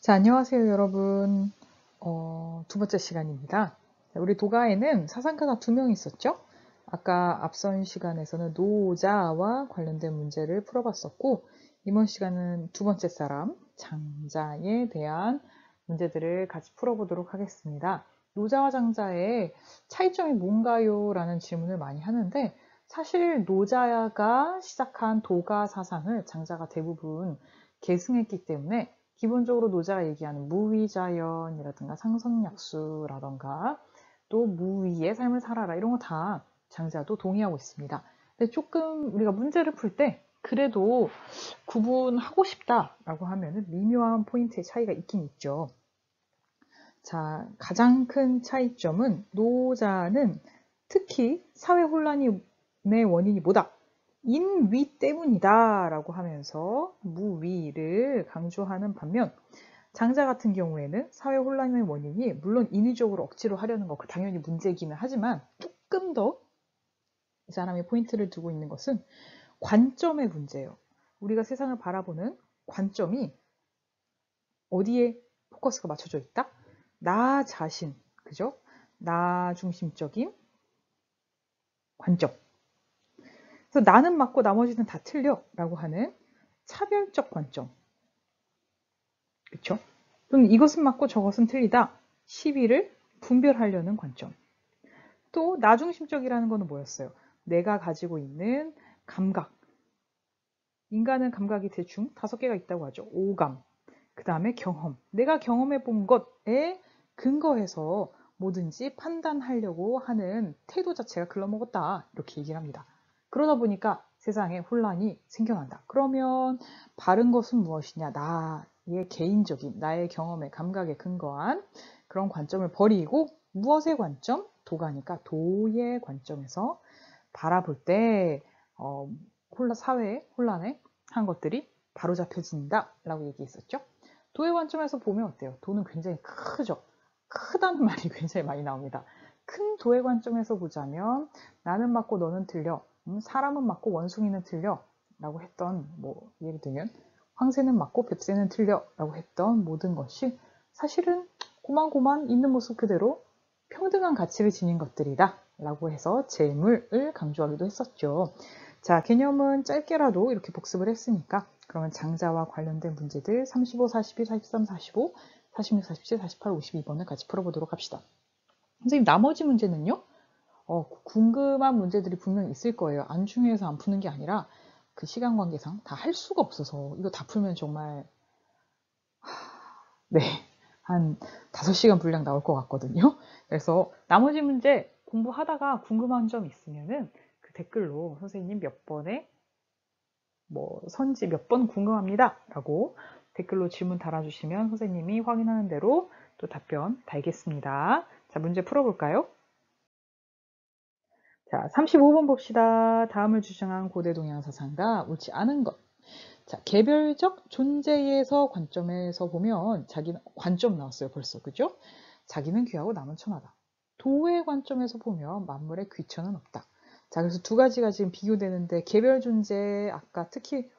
자, 안녕하세요, 여러분. 두 번째 시간입니다. 우리 도가에는 사상가가 2명 있었죠? 아까 앞선 시간에서는 노자와 관련된 문제를 풀어봤었고, 이번 시간은 두 번째 사람, 장자에 대한 문제들을 같이 풀어보도록 하겠습니다. 노자와 장자의 차이점이 뭔가요? 라는 질문을 많이 하는데, 사실 노자가 시작한 도가 사상을 장자가 대부분 계승했기 때문에 기본적으로 노자가 얘기하는 무위자연이라든가 상선약수라든가 또 무위의 삶을 살아라 이런 거 다 장자도 동의하고 있습니다. 근데 조금 우리가 문제를 풀 때 그래도 구분하고 싶다라고 하면은 미묘한 포인트의 차이가 있긴 있죠. 자, 가장 큰 차이점은 노자는 특히 사회 혼란의 원인이 뭐다? 인위 때문이다 라고 하면서 무위를 강조하는 반면 장자 같은 경우에는 사회 혼란의 원인이 물론 인위적으로 억지로 하려는 거 당연히 문제기는 하지만 조금 더 이 사람이 포인트를 두고 있는 것은 관점의 문제예요. 우리가 세상을 바라보는 관점이 어디에 포커스가 맞춰져 있다? 나 자신, 그죠? 나 중심적인 관점. 그래서 나는 맞고 나머지는 다 틀려 라고 하는 차별적 관점. 그쵸? 또는 이것은 맞고 저것은 틀리다. 시비를 분별하려는 관점. 또 나중심적이라는 거는 뭐였어요? 내가 가지고 있는 감각. 인간은 감각이 대충 5개가 있다고 하죠. 오감, 그 다음에 경험. 내가 경험해 본 것에 근거해서 뭐든지 판단하려고 하는 태도 자체가 글러먹었다. 이렇게 얘기를 합니다. 그러다 보니까 세상에 혼란이 생겨난다. 그러면 바른 것은 무엇이냐? 나의 개인적인, 나의 경험에 감각에 근거한 그런 관점을 버리고 무엇의 관점? 도가니까 도의 관점에서 바라볼 때 사회의 혼란에 한 것들이 바로잡혀진다 라고 얘기했었죠. 도의 관점에서 보면 어때요? 도는 굉장히 크죠. 크다는 말이 굉장히 많이 나옵니다. 큰 도의 관점에서 보자면 나는 맞고 너는 틀려, 사람은 맞고 원숭이는 틀려 라고 했던 예를 들면 황새는 맞고 뱁새는 틀려 라고 했던 모든 것이 사실은 고만고만 있는 모습 그대로 평등한 가치를 지닌 것들이다 라고 해서 재물을 강조하기도 했었죠. 자, 개념은 짧게라도 이렇게 복습을 했으니까 그러면 장자와 관련된 문제들 35, 42, 43, 45, 46, 47, 48, 52번을 같이 풀어보도록 합시다. 선생님, 나머지 문제는요? 궁금한 문제들이 분명히 있을 거예요. 안중에서 안 푸는 게 아니라 그 시간 관계상 다 할 수가 없어서 이거 다 풀면 정말 네, 한 5시간 분량 나올 것 같거든요. 그래서 나머지 문제 공부하다가 궁금한 점 있으면은 그 댓글로 선생님 몇 번에 선지 몇 번 궁금합니다 라고 댓글로 질문 달아주시면 선생님이 확인하는 대로 또 답변 달겠습니다. 자, 문제 풀어볼까요? 자, 35번 봅시다. 다음을 주장한 고대 동양 사상가 옳지 않은 것. 자, 개별적 존재에서 관점에서 보면 자기는 관점 나왔어요, 벌써. 그죠? 자기는 귀하고 남은 천하다. 도의 관점에서 보면 만물에 귀천은 없다. 자, 그래서 두 가지가 지금 비교되는데 개별 존재 아까 특히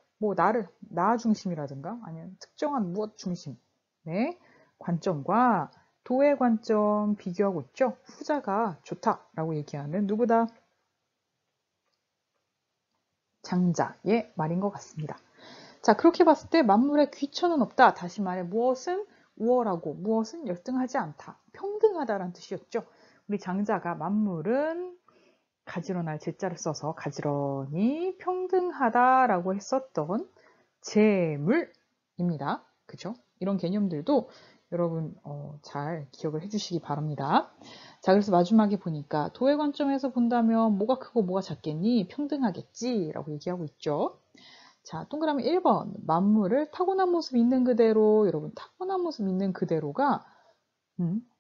나 중심이라든가 아니면 특정한 무엇 중심의 관점과 도의 관점 비교하고 있죠. 후자가 좋다라고 얘기하는 누구다? 장자의 말인 것 같습니다. 자, 그렇게 봤을 때 만물에 귀천은 없다. 다시 말해 무엇은 우월하고 무엇은 열등하지 않다. 평등하다라는 뜻이었죠. 우리 장자가 만물은 가지런할 제자를 써서 가지런히 평등하다라고 했었던 재물입니다. 그죠? 이런 개념들도 여러분 잘 기억을 해주시기 바랍니다. 자, 그래서 마지막에 보니까 도의 관점에서 본다면 뭐가 크고 뭐가 작겠니? 평등하겠지라고 얘기하고 있죠. 자, 동그라미 1번. 만물을 타고난 모습 있는 그대로. 여러분, 타고난 모습 있는 그대로가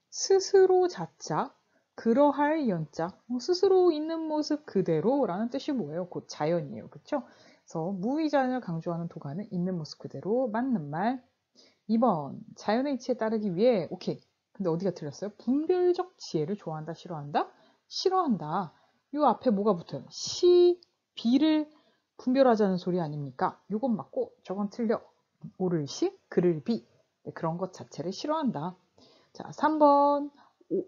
스스로 자자, 그러할 연자, 스스로 있는 모습 그대로라는 뜻이 뭐예요? 곧 자연이에요. 그쵸? 그래서 무의자연을 강조하는 도가는 있는 모습 그대로 맞는 말. 2번. 자연의 이치에 따르기 위해, 오케이. 근데 어디가 틀렸어요? 분별적 지혜를 좋아한다, 싫어한다? 싫어한다. 요 앞에 뭐가 붙어요? 시, 비를 분별하자는 소리 아닙니까? 요건 맞고 저건 틀려. 옳을 시, 그를 비. 그런 것 자체를 싫어한다. 자, 3번.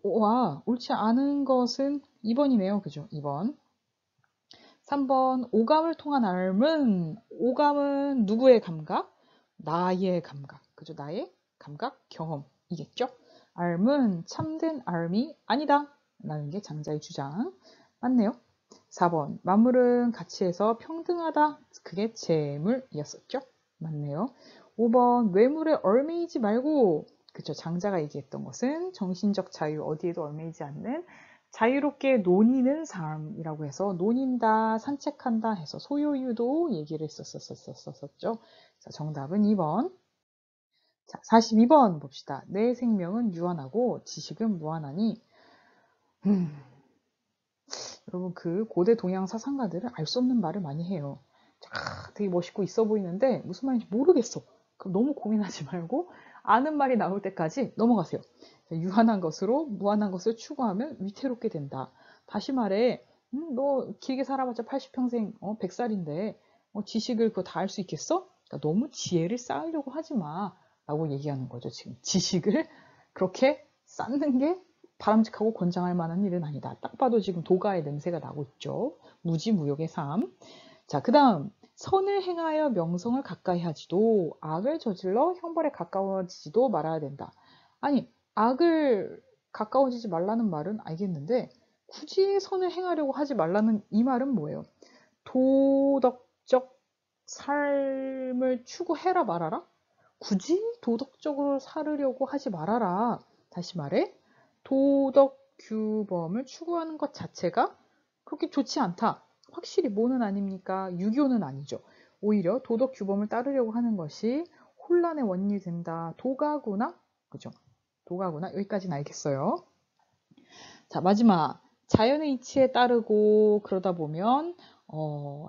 와, 옳지 않은 것은 2번이네요. 그죠? 2번. 3번. 오감을 통한 알은, 오감은 누구의 감각? 나의 감각. 그죠? 나의 감각, 경험이겠죠? 알은 참된 알미 아니다. 라는 게 장자의 주장. 맞네요. 4번. 만물은 가치에서 평등하다. 그게 재물이었었죠? 맞네요. 5번. 외물에 얽매이지 말고, 그쵸. 장자가 얘기했던 것은 정신적 자유, 어디에도 얽매이지 않는 자유롭게 노니는 삶이라고 해서 노닌다, 산책한다 해서 소요유도 얘기를 했었었죠. 자, 정답은 2번. 자, 42번 봅시다. 내 생명은 유한하고 지식은 무한하니. 여러분 그 고대 동양 사상가들은 알 수 없는 말을 많이 해요. 되게 멋있고 있어 보이는데 무슨 말인지 모르겠어. 그럼 너무 고민하지 말고 아는 말이 나올 때까지 넘어가세요. 유한한 것으로 무한한 것을 추구하면 위태롭게 된다. 다시 말해, 너 길게 살아봤자 80평생 100살인데 지식을 그거 다 알 수 있겠어? 그러니까 너무 지혜를 쌓으려고 하지 마. 라고 얘기하는 거죠. 지금 지식을 그렇게 쌓는 게 바람직하고 권장할 만한 일은 아니다. 딱 봐도 지금 도가의 냄새가 나고 있죠. 무지무욕의 삶. 자, 그 다음 선을 행하여 명성을 가까이 하지도 악을 저질러 형벌에 가까워지지도 말아야 된다. 아니, 악을 가까워지지 말라는 말은 알겠는데 굳이 선을 행하려고 하지 말라는 이 말은 뭐예요? 도덕적 삶을 추구해라 말아라? 굳이 도덕적으로 살으려고 하지 말아라. 다시 말해 도덕 규범을 추구하는 것 자체가 그렇게 좋지 않다. 확실히 뭐는 아닙니까? 유교는 아니죠. 오히려 도덕 규범을 따르려고 하는 것이 혼란의 원인이 된다. 도가구나? 그죠? 도가구나? 여기까지는 알겠어요. 자, 마지막. 자연의 이치에 따르고 그러다 보면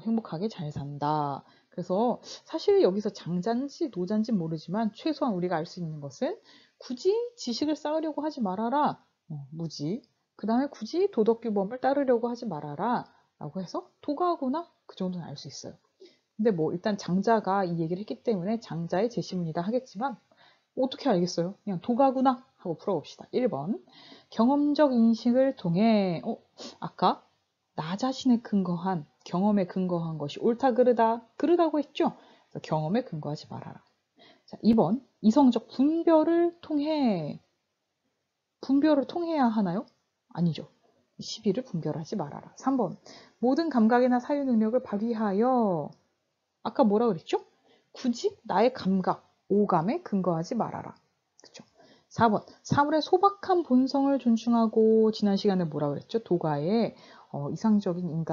행복하게 잘 산다. 그래서 사실 여기서 장자인지 노자인지 모르지만 최소한 우리가 알 수 있는 것은 굳이 지식을 쌓으려고 하지 말아라. 무지. 그 다음에 굳이 도덕규범을 따르려고 하지 말아라. 라고 해서 도가구나? 그 정도는 알 수 있어요. 근데 뭐 일단 장자가 이 얘기를 했기 때문에 장자의 제시문이다 하겠지만 어떻게 알겠어요? 그냥 도가구나 하고 풀어봅시다. 1번. 경험적 인식을 통해 아까 나 자신에 근거한 경험에 근거한 것이 옳다 그르다고 했죠? 그래서 경험에 근거하지 말아라. 자, 2번. 이성적 분별을 통해야 하나요? 아니죠. 시비를 분별하지 말아라. 3번. 모든 감각이나 사유 능력을 발휘하여 아까 뭐라 그랬죠? 굳이 나의 감각, 오감에 근거하지 말아라. 그쵸? 4번. 사물의 소박한 본성을 존중하고 지난 시간에 뭐라 그랬죠? 도가의 이상적인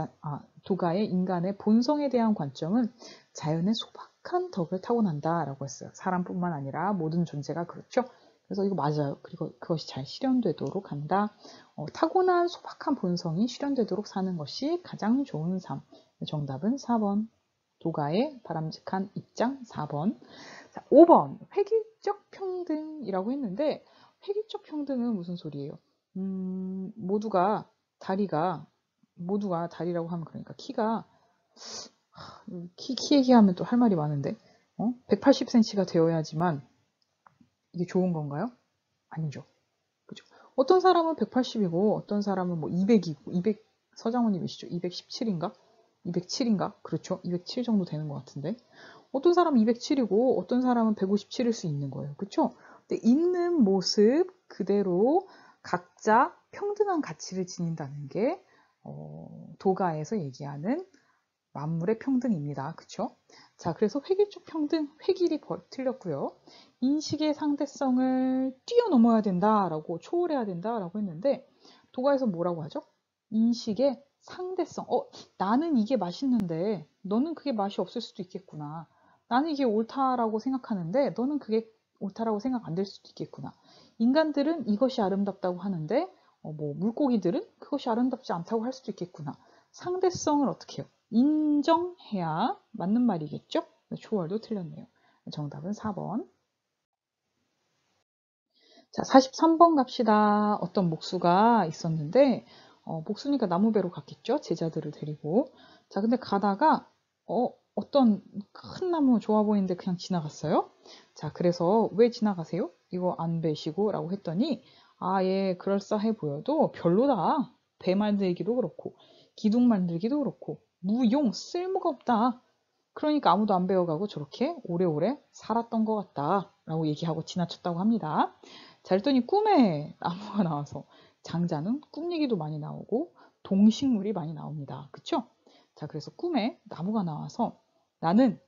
도가의 인간의 본성에 대한 관점은 자연의 소박한 덕을 타고난다라고 했어요. 사람뿐만 아니라 모든 존재가 그렇죠. 그래서 이거 맞아요. 그리고 그것이 잘 실현되도록 한다. 타고난 소박한 본성이 실현되도록 사는 것이 가장 좋은 삶. 정답은 4번. 도가의 바람직한 입장 4번. 자, 5번. 획일적 평등이라고 했는데 획일적 평등은 무슨 소리예요? 모두가 다리라고 하면 그러니까 키 얘기하면 또 할 말이 많은데 180cm가 되어야지만 이게 좋은 건가요? 아니죠. 그죠? 어떤 사람은 180이고 어떤 사람은 뭐 200이고 200 서장훈님이시죠? 217인가? 207인가? 그렇죠. 207 정도 되는 것 같은데 어떤 사람은 207이고 어떤 사람은 157일 수 있는 거예요. 그렇죠? 근데 있는 모습 그대로 각자 평등한 가치를 지닌다는 게 도가에서 얘기하는 만물의 평등입니다. 그쵸? 자, 그래서 획일적 평등, 획일이 틀렸고요. 인식의 상대성을 뛰어넘어야 된다라고, 초월해야 된다라고 했는데, 도가에서 뭐라고 하죠? 인식의 상대성. 나는 이게 맛있는데, 너는 그게 맛이 없을 수도 있겠구나. 나는 이게 옳다라고 생각하는데, 너는 그게 옳다라고 생각 안 될 수도 있겠구나. 인간들은 이것이 아름답다고 하는데, 물고기들은 그것이 아름답지 않다고 할 수도 있겠구나. 상대성을 어떻게 해요? 인정해야 맞는 말이겠죠? 초월도 틀렸네요. 정답은 4번. 자, 43번 갑시다. 어떤 목수가 있었는데, 목수니까 나무배로 갔겠죠? 제자들을 데리고. 자, 근데 가다가, 어떤 큰 나무 좋아 보이는데 그냥 지나갔어요? 자, 그래서 왜 지나가세요? 이거 안 베시고 라고 했더니 예, 그럴싸해 보여도 별로다. 배 만들기도 그렇고 기둥 만들기도 그렇고 무용, 쓸모가 없다. 그러니까 아무도 안 배워가고 저렇게 오래오래 살았던 것 같다 라고 얘기하고 지나쳤다고 합니다. 자, 그랬더니 꿈에 나무가 나와서 장자는 꿈 얘기도 많이 나오고 동식물이 많이 나옵니다. 그쵸? 자, 그래서 꿈에 나무가 나와서 나는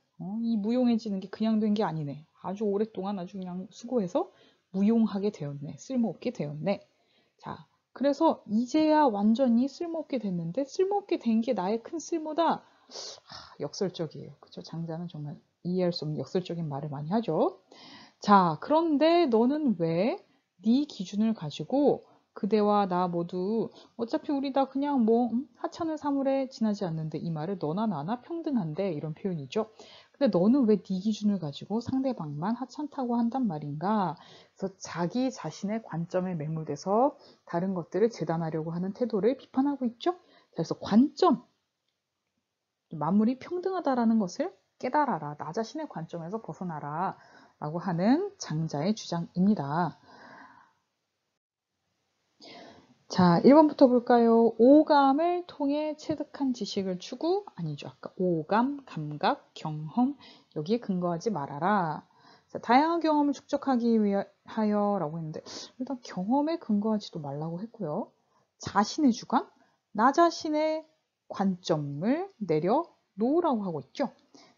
이 무용해지는 게 그냥 된 게 아니네. 아주 오랫동안 아주 그냥 수고해서 무용하게 되었네. 쓸모없게 되었네. 자, 그래서 이제야 완전히 쓸모없게 됐는데 쓸모없게 된 게 나의 큰 쓸모다. 역설적이에요. 그쵸? 장자는 정말 이해할 수 없는 역설적인 말을 많이 하죠. 자, 그런데 너는 왜 네 기준을 가지고 그대와 나 모두 어차피 우리 다 그냥 뭐 하찮은 사물에 지나지 않는데 이 말을 너나 나나 평등한데 이런 표현이죠. 근데 너는 왜 네 기준을 가지고 상대방만 하찮다고 한단 말인가? 그래서 자기 자신의 관점에 매몰돼서 다른 것들을 재단하려고 하는 태도를 비판하고 있죠. 그래서 관점, 만물이 평등하다라는 것을 깨달아라. 나 자신의 관점에서 벗어나라. 라고 하는 장자의 주장입니다. 자, 1번부터 볼까요? 오감을 통해 체득한 지식을 추구, 아니죠. 아까 오감, 감각, 경험, 여기에 근거하지 말아라. 자, 다양한 경험을 축적하기 위하여 라고 했는데, 일단 경험에 근거하지도 말라고 했고요. 자신의 주관, 나 자신의 관점을 내려놓으라고 하고 있죠.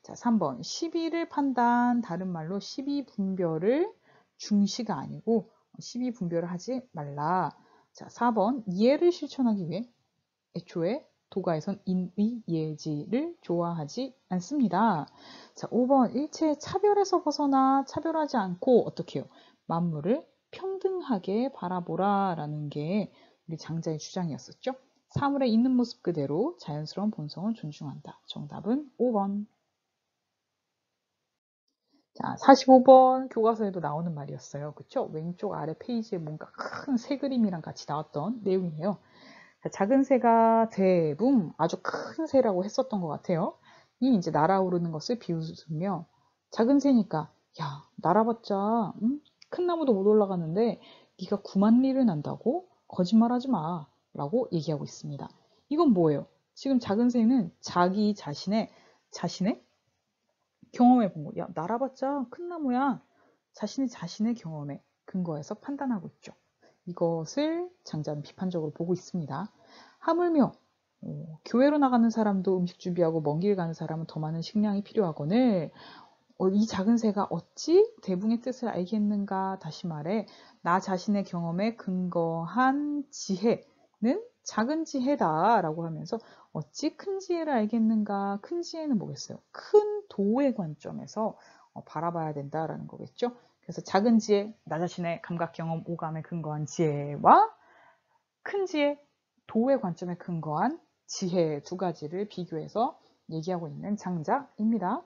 자, 3번. 시비를 판단, 다른 말로 시비분별을 중시가 아니고 시비분별을 하지 말라. 자, 4번. 이해를 실천하기 위해 애초에 도가에선 인의 예지를 좋아하지 않습니다. 자, 5번. 일체 차별에서 벗어나 차별하지 않고 어떻게 해요? 만물을 평등하게 바라보라 라는 게 우리 장자의 주장이었었죠. 사물에 있는 모습 그대로 자연스러운 본성을 존중한다. 정답은 5번. 자, 45번 교과서에도 나오는 말이었어요. 그쵸? 왼쪽 아래 페이지에 뭔가 큰 새 그림이랑 같이 나왔던 내용이에요. 자, 작은 새가 대붕, 아주 큰 새라고 했었던 것 같아요. 이 이제 날아오르는 것을 비웃으며 작은 새니까 야, 날아봤자 큰 나무도 못 올라가는데 네가 9만 리를 난다고? 거짓말하지 마 라고 얘기하고 있습니다. 이건 뭐예요? 지금 작은 새는 자기 자신의 경험해 본 거. 야, 날아봤자 큰 나무야. 자신이 자신의 경험에 근거해서 판단하고 있죠. 이것을 장자는 비판적으로 보고 있습니다. 하물며 교회로 나가는 사람도 음식 준비하고 먼 길 가는 사람은 더 많은 식량이 필요하거늘 이 작은 새가 어찌 대붕의 뜻을 알겠는가? 다시 말해 나 자신의 경험에 근거한 지혜는 작은 지혜다 라고 하면서 어찌 큰 지혜를 알겠는가? 큰 지혜는 뭐겠어요? 큰 도의 관점에서 바라봐야 된다라는 거겠죠. 그래서 작은 지혜, 나 자신의 감각, 경험, 오감에 근거한 지혜와 큰 지혜, 도의 관점에 근거한 지혜 두 가지를 비교해서 얘기하고 있는 장자입니다.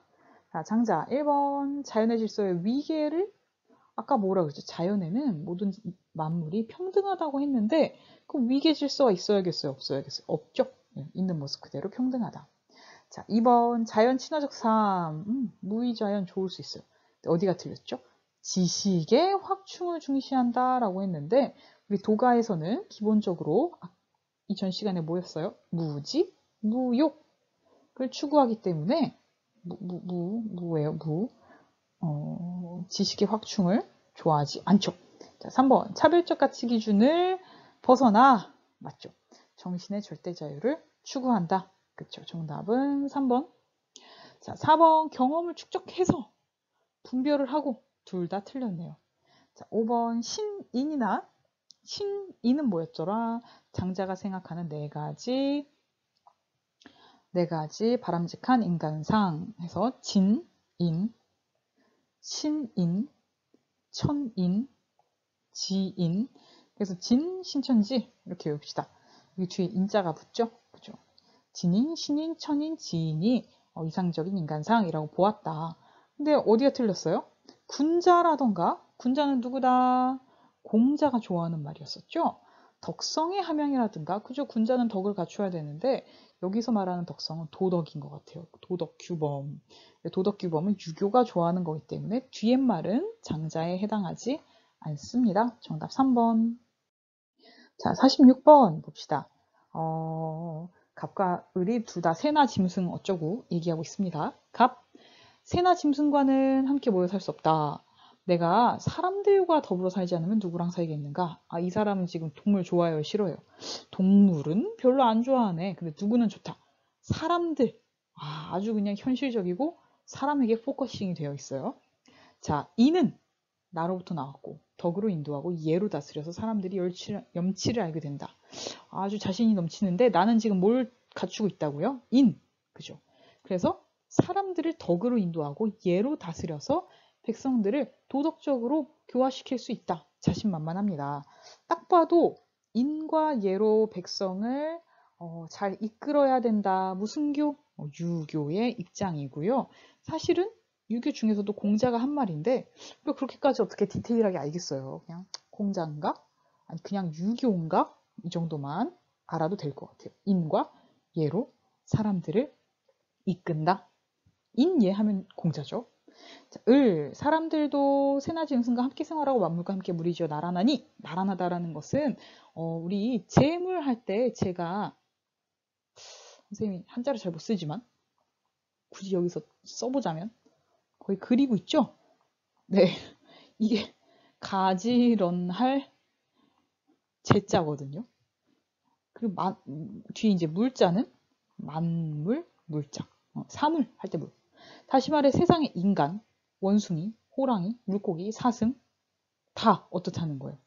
자, 장자 1번 자연의 질서의 위계를 아까 뭐라 그랬죠? 자연에는 모든 만물이 평등하다고 했는데 그 위계 질서가 있어야겠어요? 없어야겠어요? 없죠? 네, 있는 모습 그대로 평등하다. 자, 2번 자연 친화적 삶 무의자연 좋을 수 있어요. 어디가 틀렸죠? 지식의 확충을 중시한다라고 했는데 우리 도가에서는 기본적으로 이전 시간에 뭐였어요? 무지, 무욕을 추구하기 때문에 무예요, 무. 지식의 확충을 좋아하지 않죠. 자, 3번. 차별적 가치 기준을 벗어나. 맞죠? 정신의 절대 자유를 추구한다. 그쵸? 정답은 3번. 자, 4번. 경험을 축적해서 분별을 하고 둘 다 틀렸네요. 자, 5번. 신인은 뭐였더라? 장자가 생각하는 네 가지 바람직한 인간상 해서 진인, 신인, 천인, 지인. 그래서 진, 신천지 이렇게 외웁시다. 여기 뒤에 인자가 붙죠? 그죠? 진인, 신인, 천인, 지인이 이상적인 인간상이라고 보았다. 근데 어디가 틀렸어요? 군자라던가 군자는 누구다? 공자가 좋아하는 말이었었죠? 덕성의 함양이라든가, 그죠? 군자는 덕을 갖춰야 되는데 여기서 말하는 덕성은 도덕인 것 같아요. 도덕규범. 도덕규범은 유교가 좋아하는 거기 때문에 뒤에 말은 장자에 해당하지 않습니다. 정답 3번. 자, 46번 봅시다. 갑과 을이 둘 다 새나 짐승 어쩌고 얘기하고 있습니다. 갑, 새나 짐승과는 함께 모여 살 수 없다. 내가 사람들과 더불어 살지 않으면 누구랑 살겠는가? 아, 이 사람은 지금 동물 좋아해요, 싫어해요? 동물은 별로 안 좋아하네. 근데 누구는 좋다. 사람들. 아, 아주 그냥 현실적이고 사람에게 포커싱이 되어 있어요. 자, 이는 나로부터 나왔고 덕으로 인도하고 예로 다스려서 사람들이 염치를 알게 된다. 아주 자신이 넘치는데 나는 지금 뭘 갖추고 있다고요? 그죠? 그래서 사람들을 덕으로 인도하고 예로 다스려서 백성들을 도덕적으로 교화시킬 수 있다. 자신만만합니다. 딱 봐도 인과 예로 백성을 잘 이끌어야 된다. 무슨 교? 유교의 입장이고요. 사실은 유교 중에서도 공자가 한 말인데 왜 그렇게까지 어떻게 디테일하게 알겠어요. 그냥 공자인가? 아니 그냥 유교인가? 이 정도만 알아도 될 것 같아요. 인과 예로 사람들을 이끈다. 인예 하면 공자죠. 자, 사람들도 새나 짐승과 함께 생활하고 만물과 함께 무리지어 나란하니 나란하다라는 것은 우리 재물 할 때 제가 선생님이 한자를 잘 못 쓰지만 굳이 여기서 써보자면 거의 그리고 있죠? 네, 이게 가지런할 제자거든요. 그리고 뒤에 이제 물자는 만물, 물자. 사물 할 때 물. 다시 말해 세상의 인간, 원숭이, 호랑이, 물고기, 사슴 다 어떻다는 거예요.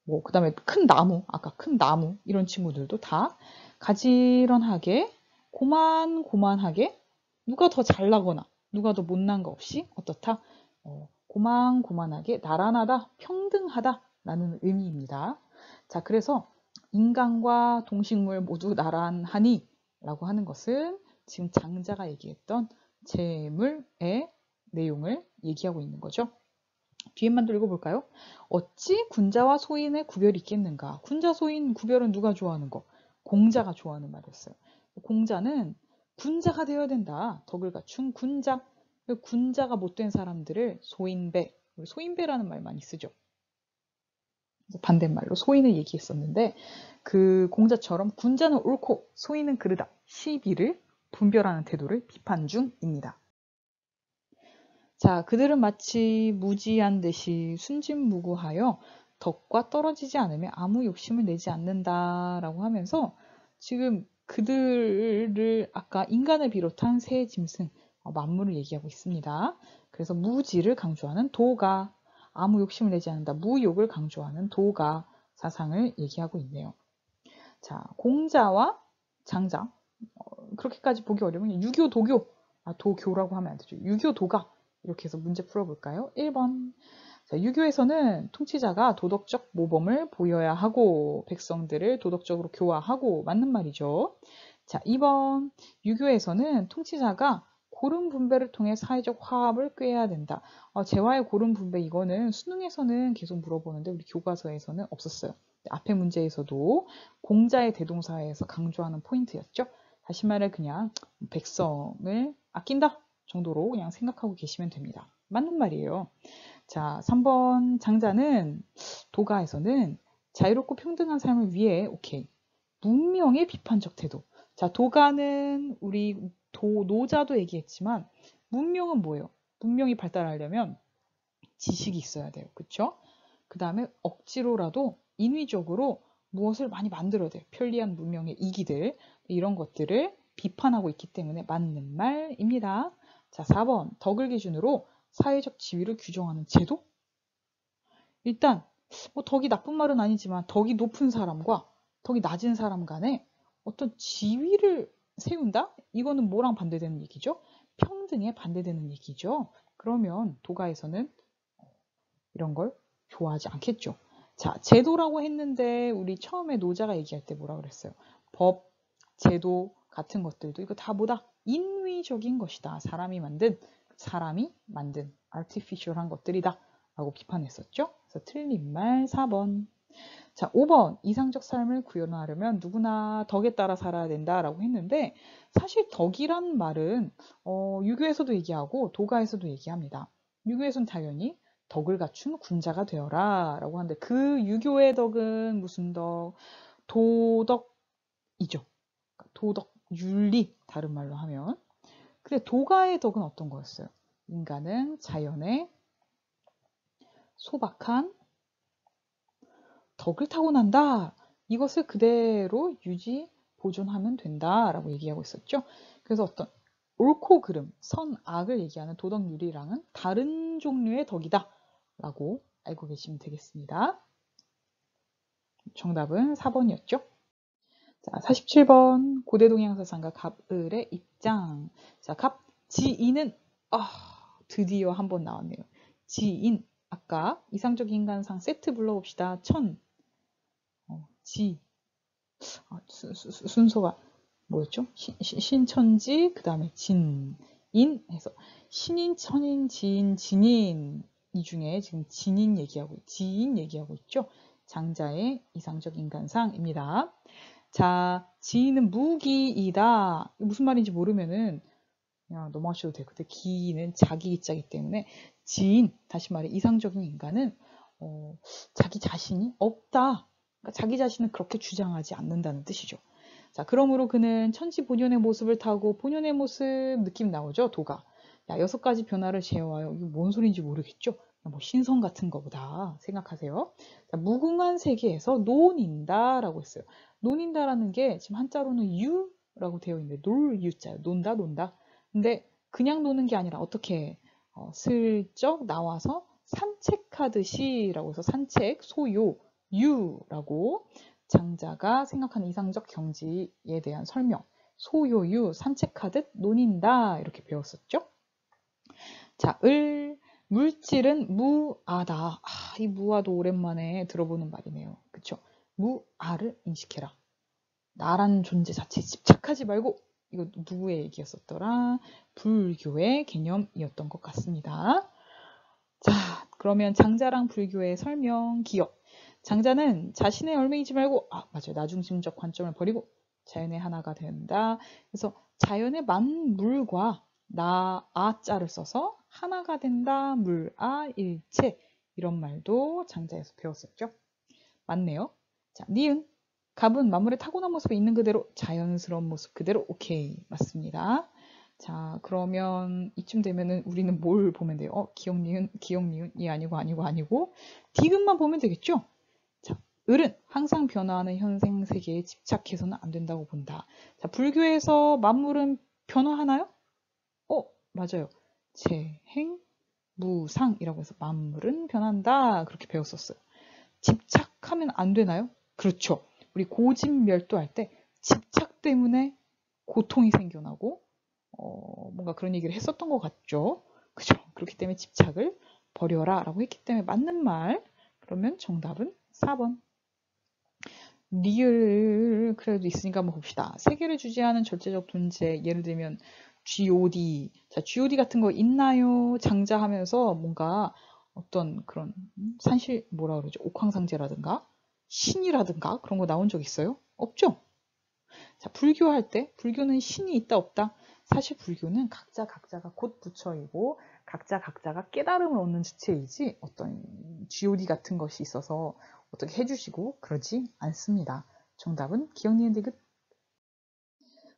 뭐 그다음에 큰 나무, 아까 큰 나무 이런 친구들도 다 가지런하게 고만고만하게 누가 더 잘나거나 누가 더 못난 거 없이 어떻다? 고만고만하게 나란하다, 평등하다라는 의미입니다. 자, 그래서 인간과 동식물 모두 나란하니 라고 하는 것은 지금 장자가 얘기했던 재물의 내용을 얘기하고 있는 거죠. 뒤에만 또 읽어볼까요? 어찌 군자와 소인의 구별이 있겠는가? 군자, 소인 구별은 누가 좋아하는 거? 공자가 좋아하는 말이었어요. 공자는 군자가 되어야 된다. 덕을 갖춘 군자. 군자가 못된 사람들을 소인배, 소인배라는 말 많이 쓰죠. 반대말로 소인을 얘기했었는데 그 공자처럼 군자는 옳고 소인은 그르다. 시비를 분별하는 태도를 비판 중입니다. 자, 그들은 마치 무지한 듯이 순진무구하여 덕과 떨어지지 않으며 아무 욕심을 내지 않는다라고 하면서 지금 그들을 아까 인간을 비롯한 새, 짐승, 만물을 얘기하고 있습니다. 그래서 무지를 강조하는 도가, 아무 욕심을 내지 않는다. 무욕을 강조하는 도가 사상을 얘기하고 있네요. 자, 공자와 장자, 그렇게까지 보기 어려우면 유교, 도교, 도교라고 하면 안 되죠. 유교, 도가 이렇게 해서 문제 풀어볼까요? 1번. 자, 유교에서는 통치자가 도덕적 모범을 보여야 하고 백성들을 도덕적으로 교화하고 맞는 말이죠. 자, 2번. 유교에서는 통치자가 고른 분배를 통해 사회적 화합을 꾀해야 된다. 재화의 고른 분배 이거는 수능에서는 계속 물어보는데 우리 교과서에서는 없었어요. 앞에 문제에서도 공자의 대동사에서 강조하는 포인트였죠. 다시 말해 그냥 백성을 아낀다 정도로 그냥 생각하고 계시면 됩니다. 맞는 말이에요. 자, 3번 장자는 도가에서는 자유롭고 평등한 삶을 위해 오케이. 문명의 비판적 태도. 자, 도가는 우리 노자도 얘기했지만 문명은 뭐예요? 문명이 발달하려면 지식이 있어야 돼요. 그쵸? 그 다음에 억지로라도 인위적으로 무엇을 많이 만들어야 돼요. 편리한 문명의 이기들 이런 것들을 비판하고 있기 때문에 맞는 말입니다. 자, 4번 덕을 기준으로 사회적 지위를 규정하는 제도? 일단 뭐 덕이 나쁜 말은 아니지만 덕이 높은 사람과 덕이 낮은 사람 간에 어떤 지위를 세운다? 이거는 뭐랑 반대되는 얘기죠? 평등에 반대되는 얘기죠. 그러면 도가에서는 이런 걸 좋아하지 않겠죠. 자, 제도라고 했는데 우리 처음에 노자가 얘기할 때 뭐라 그랬어요? 법, 제도 같은 것들도 이거 다 뭐다? 인위적인 것이다. 사람이 만든 artificial한 것들이다. 라고 비판했었죠. 그래서 틀린 말 4번. 자, 5번 이상적 삶을 구현하려면 누구나 덕에 따라 살아야 된다라고 했는데 사실 덕이란 말은 유교에서도 얘기하고 도가에서도 얘기합니다. 유교에서는 당연히 덕을 갖춘 군자가 되어라 라고 하는데 그 유교의 덕은 무슨 덕? 도덕이죠. 도덕, 윤리 다른 말로 하면. 근데 도가의 덕은 어떤 거였어요? 인간은 자연의 소박한 덕을 타고난다. 이것을 그대로 유지, 보존하면 된다라고 얘기하고 있었죠. 그래서 어떤 옳고 그름, 선, 악을 얘기하는 도덕윤리랑은 다른 종류의 덕이다 라고 알고 계시면 되겠습니다. 정답은 4번이었죠. 자, 47번 고대 동양사상가 갑을의 입장. 자, 갑 지인은 드디어 한 번 나왔네요. 지인 아까 이상적 인간상 세트 불러봅시다. 천 지 순서가 뭐였죠? 신천지 그 다음에 진인 해서 신인 천인 지인 진인 이 중에 지금 진인 얘기하고 지인 얘기하고 있죠. 장자의 이상적 인간상입니다. 자, 지인은 무기이다. 무슨 말인지 모르면은 그냥 넘어가셔도 돼요. 근데 기는 자기 기자이기 때문에 지인, 다시 말해 이상적인 인간은 자기 자신이 없다. 그러니까 자기 자신은 그렇게 주장하지 않는다는 뜻이죠. 자, 그러므로 그는 천지 본연의 모습을 타고 본연의 모습 느낌 나오죠, 도가. 야, 6가지 변화를 제어하여. 이거 뭔 소리인지 모르겠죠? 뭐 신성 같은 거보다 생각하세요. 자, 무궁한 세계에서 논인다라고 했어요. 논인다라는 게 지금 한자로는 유라고 되어 있는데 놀 유자예요. 논다, 논다. 근데 그냥 노는 게 아니라 어떻게 슬쩍 나와서 산책하듯이라고 해서 산책, 소요, 유라고 장자가 생각하는 이상적 경지에 대한 설명, 소요유, 산책하듯 논인다 이렇게 배웠었죠. 자, 물질은 무아다. 이 무아도 오랜만에 들어보는 말이네요. 그쵸? 무아를 인식해라. 나라는 존재 자체에 집착하지 말고 이거 누구의 얘기였었더라? 불교의 개념이었던 것 같습니다. 자, 그러면 장자랑 불교의 설명, 기억. 장자는 자신의 얼매이지 말고, 맞아요. 나중심적 관점을 버리고 자연의 하나가 된다. 그래서 자연의 만물과 아자를 써서 하나가 된다. 물, 일체. 이런 말도 장자에서 배웠었죠. 맞네요. 자, 니은. 갑은 만물의 타고난 모습이 있는 그대로 자연스러운 모습 그대로 오케이. 맞습니다. 자, 그러면 이쯤 되면은 우리는 뭘 보면 돼요? 기억, 니은이 아니고 디귿만 보면 되겠죠? 자, 을은 항상 변화하는 현생 세계에 집착해서는 안 된다고 본다. 자, 불교에서 만물은 변화하나요? 맞아요. 재행, 무상이라고 해서 만물은 변한다. 그렇게 배웠었어요. 집착하면 안 되나요? 그렇죠. 우리 고집멸도할 때 집착 때문에 고통이 생겨나고 뭔가 그런 얘기를 했었던 것 같죠. 그죠? 그렇기 때문에 집착을 버려라 라고 했기 때문에 맞는 말. 그러면 정답은 4번. 리을 그래도 있으니까 한번 봅시다. 세계를 주재하는 절대적 존재, 예를 들면 G.O.D. 자, G.O.D. 같은 거 있나요? 장자하면서 뭔가 어떤 그런 산실 뭐라 그러죠? 옥황상제라든가 신이라든가 그런 거 나온 적 있어요? 없죠? 자, 불교할 때 불교는 신이 있다 없다? 사실 불교는 각자가 곧 부처이고 각자가 깨달음을 얻는 주체이지 어떤 G.O.D. 같은 것이 있어서 어떻게 해주시고 그러지 않습니다. 정답은 기억 니은 디귿.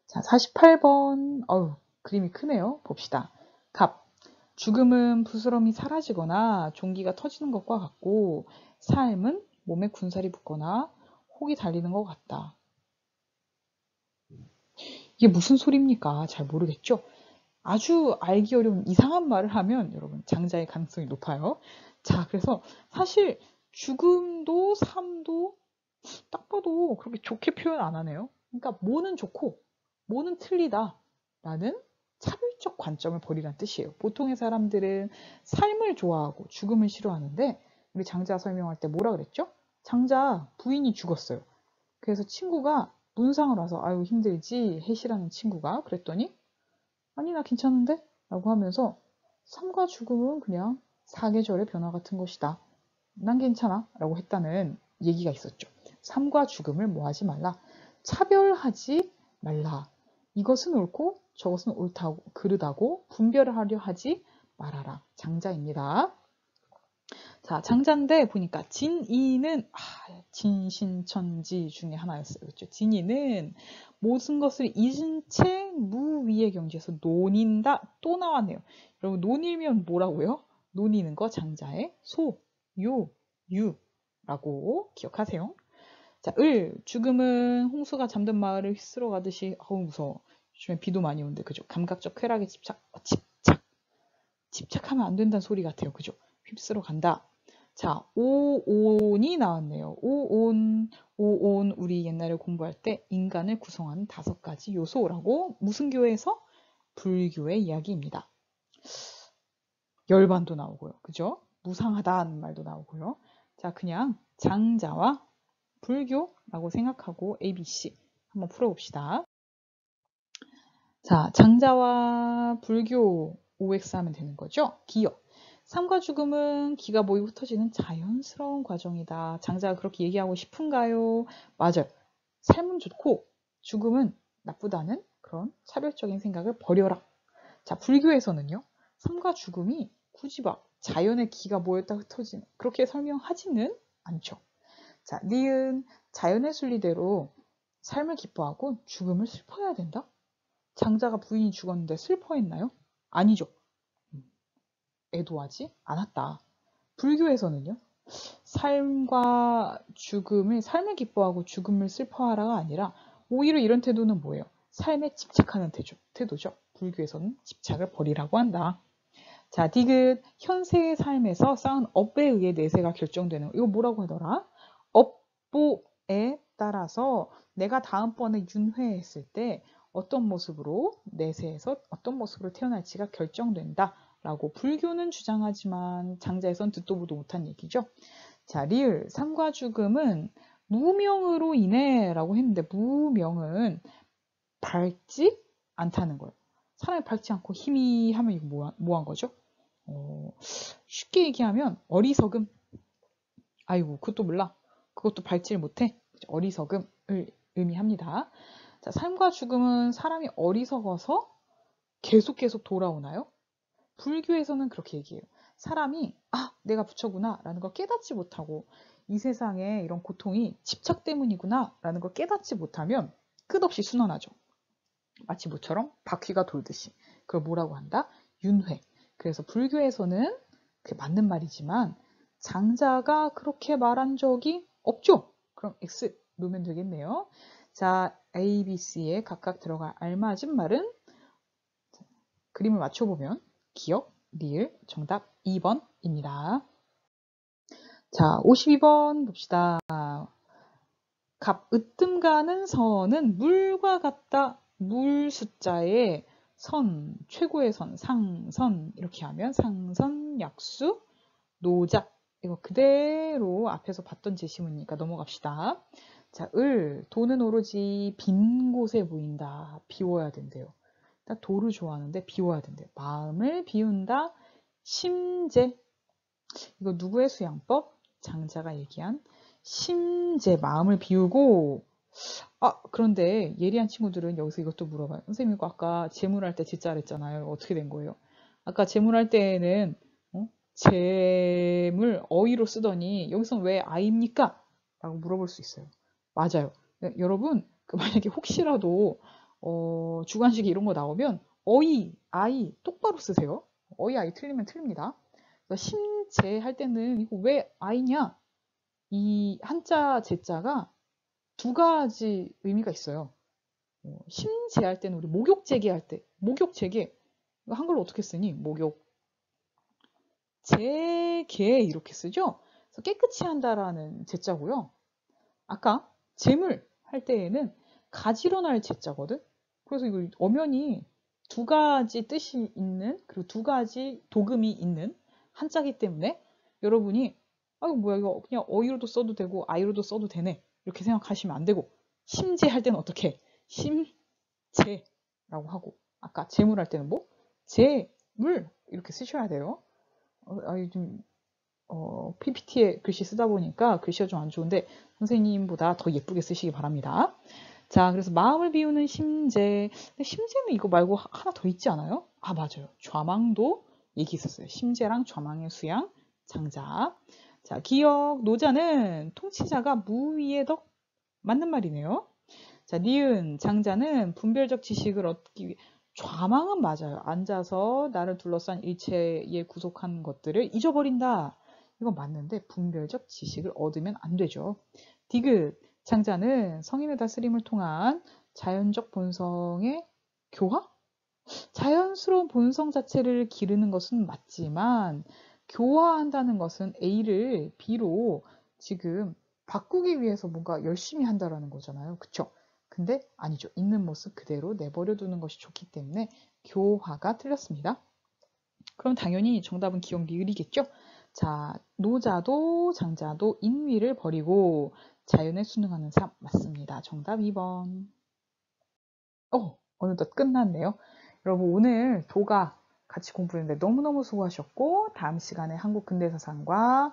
자, 48번. 그림이 크네요. 봅시다. 갑. 죽음은 부스럼이 사라지거나 종기가 터지는 것과 같고 삶은 몸에 군살이 붙거나 혹이 달리는 것 같다. 이게 무슨 소리입니까? 잘 모르겠죠? 아주 알기 어려운 이상한 말을 하면 여러분 장자의 가능성이 높아요. 자, 그래서 사실 죽음도 삶도 딱 봐도 그렇게 좋게 표현 안 하네요. 그러니까 뭐는 좋고 뭐는 틀리다 라는 차별적 관점을 버리라는 뜻이에요. 보통의 사람들은 삶을 좋아하고 죽음을 싫어하는데 우리 장자 설명할 때 뭐라 그랬죠? 장자 부인이 죽었어요. 그래서 친구가 문상을 와서 아유 힘들지 해시라는 친구가 그랬더니 아니 나 괜찮은데? 라고 하면서 삶과 죽음은 그냥 사계절의 변화 같은 것이다. 난 괜찮아 라고 했다는 얘기가 있었죠. 삶과 죽음을 뭐 하지 말라? 차별하지 말라. 이것은 옳고 저것은 옳다고 그르다고 분별하려 하지 말아라. 장자입니다. 자, 장자인데 보니까 진이는 진신천지 중에 하나였어요. 그렇죠? 진이는 모든 것을 잊은 채 무위의 경지에서 논인다. 또 나왔네요. 여러분 논이면 뭐라고요? 논이는 거 장자의 소, 요, 유라고 기억하세요. 자, 죽음은 홍수가 잠든 마을을 휩쓸어 가듯이 어우 무서워. 요즘에 비도 많이 오는데 그죠? 감각적 쾌락에 집착하면 안 된다는 소리 같아요. 그죠? 휩쓸어 간다. 자, 오온이 나왔네요. 오온 우리 옛날에 공부할 때 인간을 구성하는 5가지 요소라고 무슨교에서 불교의 이야기입니다. 열반도 나오고요. 그죠? 무상하다는 말도 나오고요. 자, 그냥 장자와 불교라고 생각하고 ABC 한번 풀어봅시다. 자, 장자와 불교 OX 하면 되는 거죠? 기억. 삶과 죽음은 기가 모이고 흩어지는 자연스러운 과정이다. 장자가 그렇게 얘기하고 싶은가요? 맞아요. 삶은 좋고 죽음은 나쁘다는 그런 차별적인 생각을 버려라. 자, 불교에서는요. 삶과 죽음이 굳이 막 자연의 기가 모였다 흩어지는 그렇게 설명하지는 않죠. 자, 니은 자연의 순리대로 삶을 기뻐하고 죽음을 슬퍼해야 된다? 장자가 부인이 죽었는데 슬퍼했나요? 아니죠. 애도하지 않았다. 불교에서는요. 삶과 죽음을 삶을 기뻐하고 죽음을 슬퍼하라가 아니라 오히려 이런 태도는 뭐예요? 삶에 집착하는 태도죠. 불교에서는 집착을 버리라고 한다. 자, 디귿 현세의 삶에서 쌓은 업에 의해 내세가 결정되는 이거 뭐라고 하더라? 업보에 따라서 내가 다음번에 윤회했을 때 어떤 모습으로 내세에서 어떤 모습으로 태어날지가 결정된다 라고 불교는 주장하지만 장자에선 듣도 보도 못한 얘기죠. 자, 리을 삶과 죽음은 무명으로 인해 라고 했는데 무명은 밝지 않다는 거예요. 사람이 밝지 않고 희미하면 이거 뭐한 거죠? 쉽게 얘기하면 어리석음. 아이고 그것도 몰라. 그것도 밝지를 못해. 어리석음을 의미합니다. 자, 삶과 죽음은 사람이 어리석어서 계속 돌아오나요? 불교에서는 그렇게 얘기해요. 사람이 내가 부처구나 라는 걸 깨닫지 못하고 이 세상에 이런 고통이 집착 때문이구나 라는 걸 깨닫지 못하면 끝없이 순환하죠. 마치 모처럼 바퀴가 돌듯이. 그걸 뭐라고 한다? 윤회. 그래서 불교에서는 그게 맞는 말이지만 장자가 그렇게 말한 적이 없죠. 그럼 X 놓으면 되겠네요. 자, A, B, C에 각각 들어갈 알맞은 말은 그림을 맞춰보면 기억, 리을, 정답 2번입니다. 자, 52번 봅시다. 으뜸 가는 선은 물과 같다. 물 숫자에 선, 최고의 선, 상선 이렇게 하면 상선, 약수, 노작 이거 그대로 앞에서 봤던 제시문이니까 넘어갑시다. 자, 도는 오로지 빈 곳에 보인다. 비워야 된대요. 도를 좋아하는데 비워야 된대요. 마음을 비운다. 심재. 이거 누구의 수양법? 장자가 얘기한 심재, 마음을 비우고. 그런데 예리한 친구들은 여기서 이것도 물어봐요. 선생님 이거 아까 재물할 때 제자를 했잖아요. 어떻게 된 거예요? 아까 재물할 때는 재물 어휘로 쓰더니 여기서 왜 아입니까? 라고 물어볼 수 있어요. 맞아요. 여러분 만약에 혹시라도 주관식 이런 거 나오면 어이, 아이 똑바로 쓰세요. 어이, 아이 틀리면 틀립니다. 심재 할 때는 이거 왜 아이냐? 이 한자 제자가 2가지 의미가 있어요. 심재 할 때는 우리 목욕재개 할 때, 목욕재개 한글로 어떻게 쓰니? 목욕 재개 이렇게 쓰죠? 그래서 깨끗이 한다라는 제자고요. 아까 재물 할 때에는 가지런할 제자거든. 그래서 이거 엄연히 2가지 뜻이 있는 그리고 2가지 도금이 있는 한자기 때문에 여러분이 뭐야 이거 그냥 어이로도 써도 되고 아이로도 써도 되네 이렇게 생각하시면 안 되고 심재 할 때는 어떻게 심재라고 하고 아까 재물 할 때는 뭐 재물 이렇게 쓰셔야 돼요. 좀 PPT에 글씨 쓰다 보니까 글씨가 좀 안 좋은데 선생님보다 더 예쁘게 쓰시기 바랍니다. 자, 그래서 마음을 비우는 심재. 근데 심재는 이거 말고 하나 더 있지 않아요? 아, 맞아요. 좌망도 얘기 있었어요. 심재랑 좌망의 수양, 장자. 자, 기역, 노자는 통치자가 무위의 덕. 맞는 말이네요. 자, 니은, 장자는 분별적 지식을 얻기 위해. 좌망은 맞아요. 앉아서 나를 둘러싼 일체에 구속한 것들을 잊어버린다. 이건 맞는데 분별적 지식을 얻으면 안 되죠. 디귿, 장자는 성인의 다스림을 통한 자연적 본성의 교화? 자연스러운 본성 자체를 기르는 것은 맞지만 교화한다는 것은 A를 B로 지금 바꾸기 위해서 뭔가 열심히 한다라는 거잖아요. 그쵸? 근데 아니죠. 있는 모습 그대로 내버려 두는 것이 좋기 때문에 교화가 틀렸습니다. 그럼 당연히 정답은 기역 리을이겠죠? 자, 노자도 장자도 인위를 버리고 자연에 순응하는 삶 맞습니다. 정답 2번. 어느덧 끝났네요. 여러분 오늘 도가 같이 공부했는데 너무너무 수고하셨고 다음 시간에 한국 근대사상과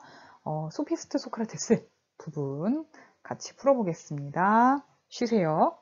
소피스트 소크라테스 부분 같이 풀어보겠습니다. 쉬세요.